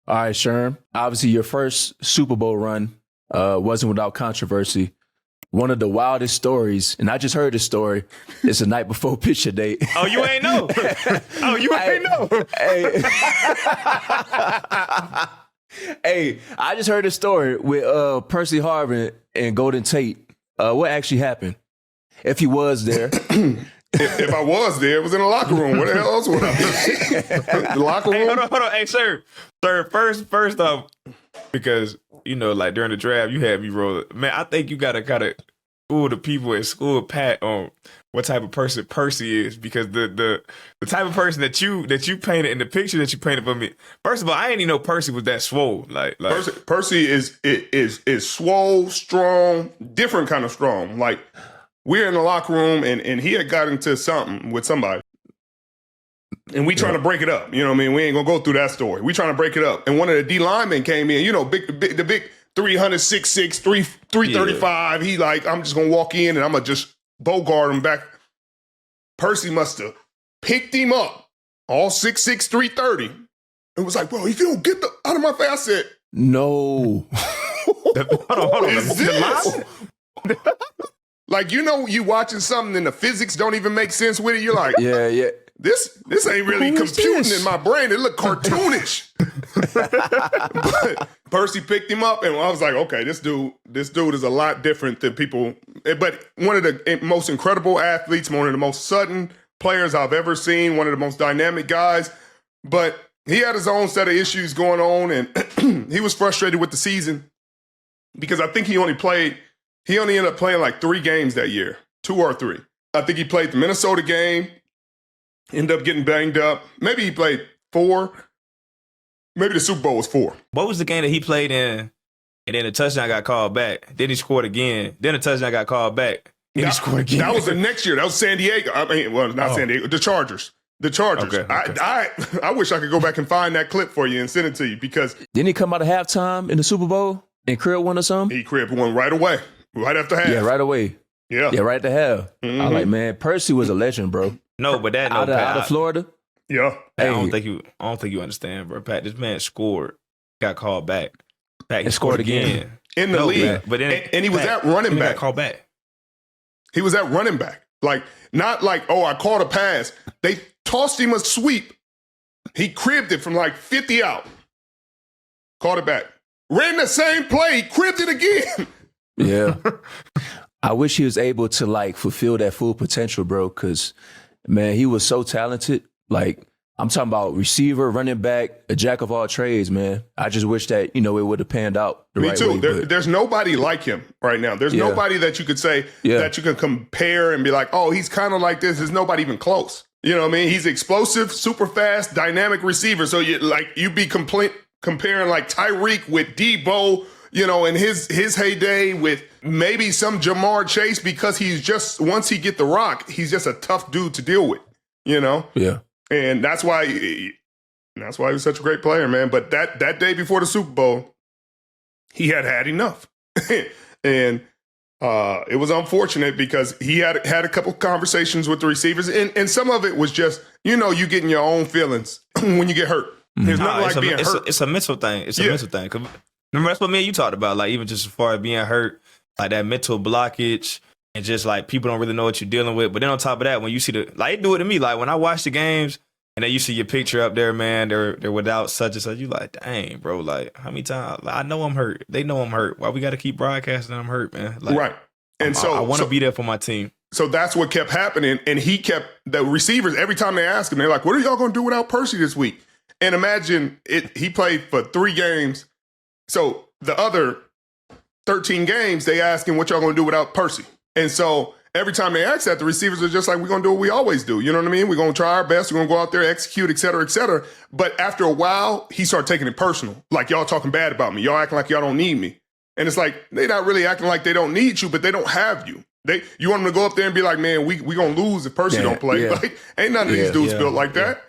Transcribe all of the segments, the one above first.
All right, Sherm. Obviously, your first Super Bowl run wasn't without controversy. One of the wildest stories, and I just heard this story, it's the night before picture date. Oh, you ain't know. Oh, you ain't know. Hey. Hey, I just heard this story with Percy Harvin and Golden Tate. What actually happened? If he was there. If I was there, it was in the locker room. Where the hell else would I be? The locker room? Hey, hold on. Hey, sir, first off, because, you know, like during the draft, you had me roll. Man, I think you got to kind of fool the people at school, Pat, on what type of person Percy is, because the type of person that you painted in the picture that you painted for me. First of all, I didn't even know Percy was that swole. Like Percy is swole, strong, different kind of strong. Like, we're in the locker room, and he had got into something with somebody. And we trying to break it up. You know what I mean? We ain't going to go through that story. We trying to break it up. And one of the D linemen came in, you know, the big 306, 335. He like, I'm just going to walk in and I'm going to just bogart him back. Percy must have picked him up, all 6'6", 330. It was like, bro, if you don't get out of my face, I said, no. Hold on. Is this? Like, you know, you watching something and the physics don't even make sense with it. You're like, yeah. This ain't really computing in my brain. It looked cartoonish. But Percy picked him up, and I was like, okay, this dude is a lot different than people. But one of the most incredible athletes, one of the most sudden players I've ever seen, one of the most dynamic guys. But he had his own set of issues going on, and he was frustrated with the season because I think he only ended up playing like 3 games that year, 2 or 3. I think he played the Minnesota game, ended up getting banged up. Maybe he played 4. Maybe the Super Bowl was 4. What was the game that he played in, and then the touchdown got called back? Then he scored again. Then the touchdown got called back. Then he scored again. That was the next year. That was San Diego. I mean, well, not San Diego. The Chargers. Okay. I wish I could go back and find that clip for you and send it to you because... Didn't he come out of halftime in the Super Bowl and crib one or something? He cribbed one right away. Right after half. Yeah, right away. Yeah, right at the half. Mm-hmm. I'm like, man, Percy was a legend, bro. No, but that out of Florida. Yeah, Pat, I don't think you understand, bro. Pat, this man scored, got called back. Pat, he scored again in the league. Man, but then and he was at running back. Got called back. He was at running back. Like, not like, oh, I caught a pass. They tossed him a sweep. He cribbed it from like 50 out. Caught it back. Ran the same play. Cribbed it again. Yeah. I wish he was able to like fulfill that full potential, bro, because, man, he was so talented. Like, I'm talking about receiver, running back, a jack of all trades, man. I just wish that, you know, it would have panned out the right way. Me too. There's nobody like him right now. There's nobody that you could say that you can compare and be like, oh, he's kind of like this. There's nobody even close. You know what I mean? He's explosive, super fast, dynamic receiver. So you'd be comparing like Tyreek with Debo, you know, in his heyday with maybe some Jamar Chase because he's just, once he get the rock, he's just a tough dude to deal with, you know? Yeah. And that's why he was such a great player, man. But that day before the Super Bowl, he had enough. And it was unfortunate because he had a couple conversations with the receivers. And some of it was just, you know, you getting your own feelings when you get hurt. There's nothing like being hurt. It's a mental thing. It's a mental thing. Remember, that's what me and you talked about, like even just as far as being hurt, like that mental blockage and just like people don't really know what you're dealing with. But then on top of that, when you see like it do it to me, like when I watch the games and then you see your picture up there, man, they're without such and such, you like, dang, bro, like how many times? Like, I know I'm hurt. They know I'm hurt. Why we got to keep broadcasting I'm hurt, man? Like, right. And I want to be there for my team. So that's what kept happening. And he kept the receivers, every time they ask him, they're like, what are y'all going to do without Percy this week? And imagine he played for 3 games. So the other 13 games, they ask him what y'all going to do without Percy. And so every time they ask that, the receivers are just like, we're going to do what we always do. You know what I mean? We're going to try our best. We're going to go out there, execute, et cetera, et cetera. But after a while, he started taking it personal. Like, y'all talking bad about me. Y'all acting like y'all don't need me. And it's like, they're not really acting like they don't need you, but they don't have you. You want them to go up there and be like, man, we going to lose if Percy don't play. Yeah. Like, ain't none of these dudes built like that.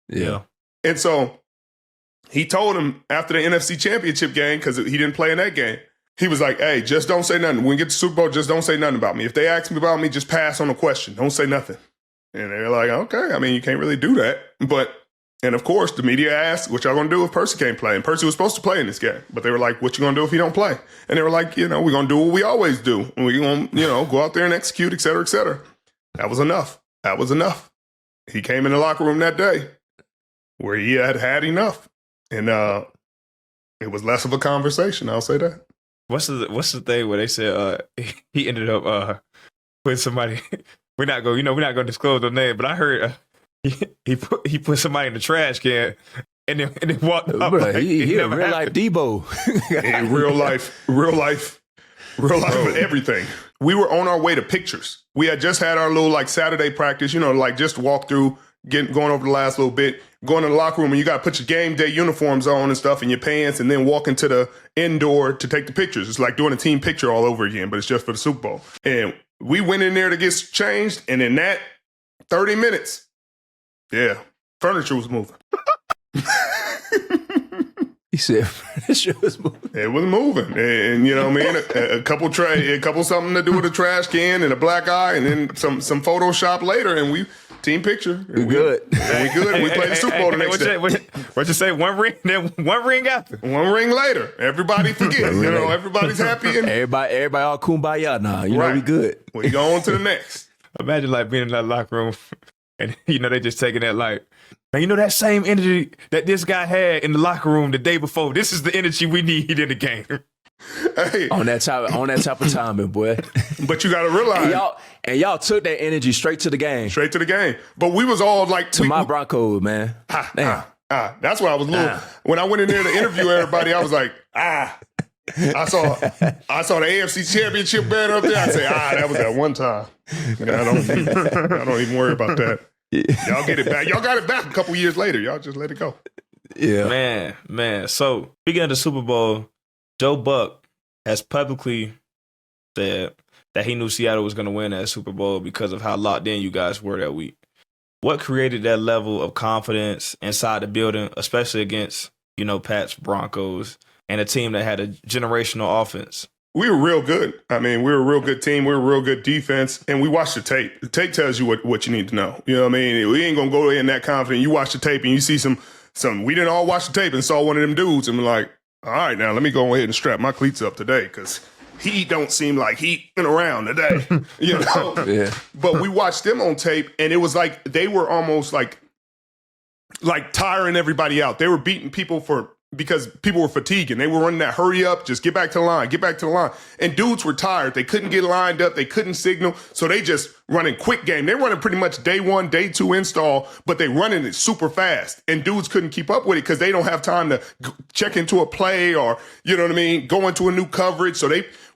Yeah. And so he told him after the NFC Championship game, because he didn't play in that game, he was like, hey, just don't say nothing. When we get to Super Bowl, just don't say nothing about me. If they ask me about me, just pass on the question. Don't say nothing. And they're like, okay, I mean, you can't really do that. But And of course, the media asked, what y'all gonna do if Percy can't play? And Percy was supposed to play in this game. But they were like, what you gonna do if he don't play? And they were like, we're gonna do what we always do. And we're gonna, go out there and execute, et cetera, et cetera. That was enough. That was enough. He came in the locker room that day where he had enough. And it was less of a conversation, I'll say that. What's the thing where they said he ended up with somebody? We're not gonna disclose the name, but I heard he put somebody in the trash can and then walked up. Bro, he a real life Debo. In real life with everything. We were on our way to pictures. We had just had our little Saturday practice, just walk through, going over the last little bit, going to the locker room, and you got to put your game day uniforms on and stuff in your pants, and then walk into the indoor to take the pictures. It's like doing a team picture all over again, but it's just for the Super Bowl. And we went in there to get changed, and in that 30 minutes, furniture was moving. He said furniture was moving. It was moving. And you know what I mean? A couple something to do with a trash can and a black eye, and then some Photoshop later, and we team picture. We good. And we good. And we played the Super Bowl the next day. What you say? One ring, then one ring after. One ring later. Everybody forgets. Everybody's happy. And everybody all kumbaya now. We good. We go on to the next. Imagine being in that locker room and they just taking that man, that same energy that this guy had in the locker room the day before. This is the energy we need in the game. Hey. On that type of timing, boy. But you got to realize, y'all took that energy straight to the game. Straight to the game. But we was all my Broncos, man. That's why I was little. When I went in there to interview everybody, I was like, I saw the AFC Championship banner up there. I say, that was that one time. I don't even worry about that. Y'all get it back. Y'all got it back a couple years later. Y'all just let it go. Yeah, man. So speaking of the Super Bowl, Joe Buck has publicly said that he knew Seattle was going to win that Super Bowl because of how locked in you guys were that week. What created that level of confidence inside the building, especially against, Pat's Broncos and a team that had a generational offense? We were real good. I mean, we were a real good team. We were a real good defense. And we watched the tape. The tape tells you what you need to know. You know what I mean? We ain't going to go in that confident. You watch the tape and you see some. We didn't all watch the tape and saw one of them dudes and we're like, all right, now let me go ahead and strap my cleats up today because he don't seem like he been around today. Yeah. But we watched them on tape and it was like they were almost like tiring everybody out. They were beating people because people were fatiguing. They were running that hurry up, just get back to the line. And dudes were tired. They couldn't get lined up. They couldn't signal. So they just running quick game. They running pretty much day one, day two install, but they running it super fast. And dudes couldn't keep up with it because they don't have time to check into a play or, go into a new coverage. So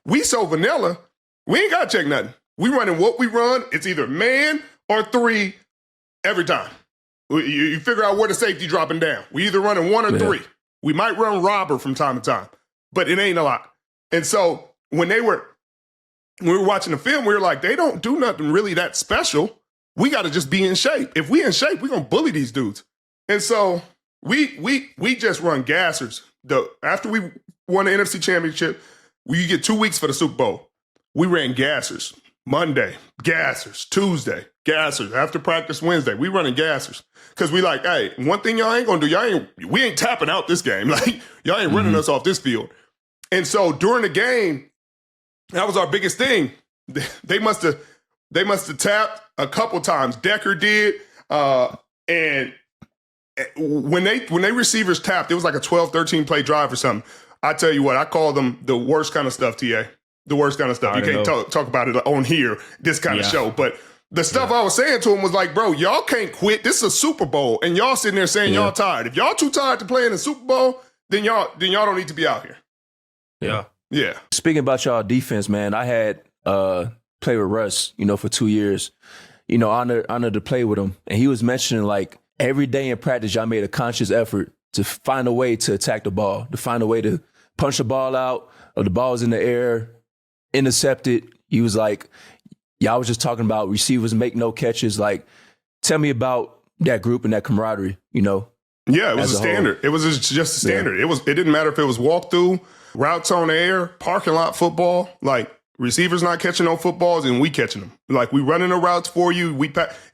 we so vanilla, we ain't got to check nothing. We running what we run. It's either man or three every time. You figure out where the safety dropping down. We either running one or three. We might run robber from time to time, but it ain't a lot. And so when we were watching the film, we were like, they don't do nothing really that special. We got to just be in shape. If we in shape, we're going to bully these dudes. And so we just run gassers. After we won the NFC Championship, you get 2 weeks for the Super Bowl. We ran gassers. Monday, gassers. Tuesday, gassers. After practice Wednesday, we running gassers. Because we like, hey, one thing y'all ain't going to do, we ain't tapping out this game. Like, y'all ain't running us off this field. And so during the game, that was our biggest thing. They must have tapped a couple times. Decker did. And when they receivers tapped, it was like a 12, 13 play drive or something. I tell you what, I call them the worst kind of stuff, TA. The worst kind of stuff. You can't talk about it on here, this kind of show. But the stuff I was saying to him was like, bro, y'all can't quit. This is a Super Bowl. And y'all sitting there saying y'all tired. If y'all too tired to play in the Super Bowl, then y'all don't need to be out here. Yeah. Yeah. Speaking about y'all defense, man, I had played with Russ, for 2 years. Honored to play with him. And he was mentioning like every day in practice, y'all made a conscious effort to find a way to attack the ball, to find a way to punch the ball out, or the ball's in the air, intercepted. He was like, y'all was just talking about receivers make no catches. Like, tell me about that group and that camaraderie, Yeah, it was a standard. It was just a standard. Yeah. It didn't matter if it was walk through, routes on the air, parking lot football. Like, Receivers not catching no footballs, and we catching them. Like, we running the routes for you.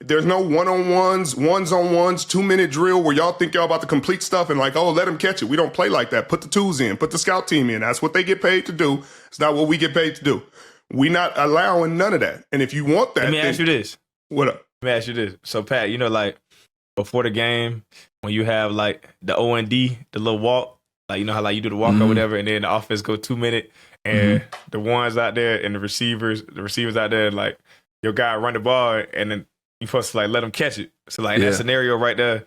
There's no one-on-ones, ones-on-ones, 2-minute drill where y'all think y'all about to complete stuff and like, oh, let them catch it. We don't play like that. Put the twos in. Put the scout team in. That's what they get paid to do. It's not what we get paid to do. We not allowing none of that. And if you want that, let me ask you this. What up? Let me ask you this. So, Pat, you know, like, before the game, when you have, like, the O&D, the little walk, like, you know how, like, you do the walk or whatever, and then the offense go 2-minute, and the ones out there and the receivers out there, like, your guy run the ball, and then you supposed to, like, let him catch it. So, like, in that scenario right there,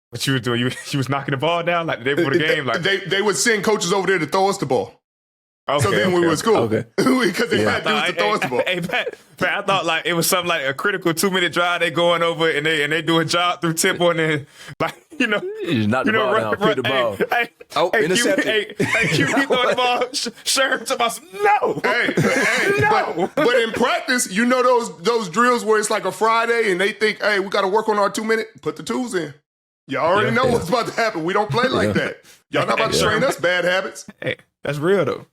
what you was doing, you was knocking the ball down, like, the day before the game? Like, they would send coaches over there to throw us the ball. Okay, so then we was cool. Okay. Because they had dudes to throw us the ball. Hey, Pat, I thought like it was something like a critical 2-minute drive. They going over and they do a job through tempo and then like you know knock the ball down, pick the ball. Intercepted. QB throwing the ball. Sherm to my no. No. But in practice, you know those drills where it's like a Friday and they think, hey, we got to work on our 2-minute. Put the tools in. Y'all already know what's about to happen. We don't play like that. Y'all not about to train us bad habits. Hey, that's real though.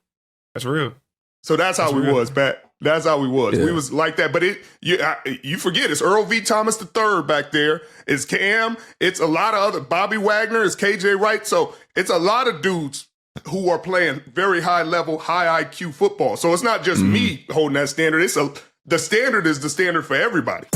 That's real. So that's how we was, Pat. That's how we was. We was like that. But you forget, it's Earl V. Thomas III back there. It's Cam. It's a lot of other, Bobby Wagner. It's KJ Wright. So it's a lot of dudes who are playing very high level, high IQ football. So it's not just me holding that standard. The standard is the standard for everybody.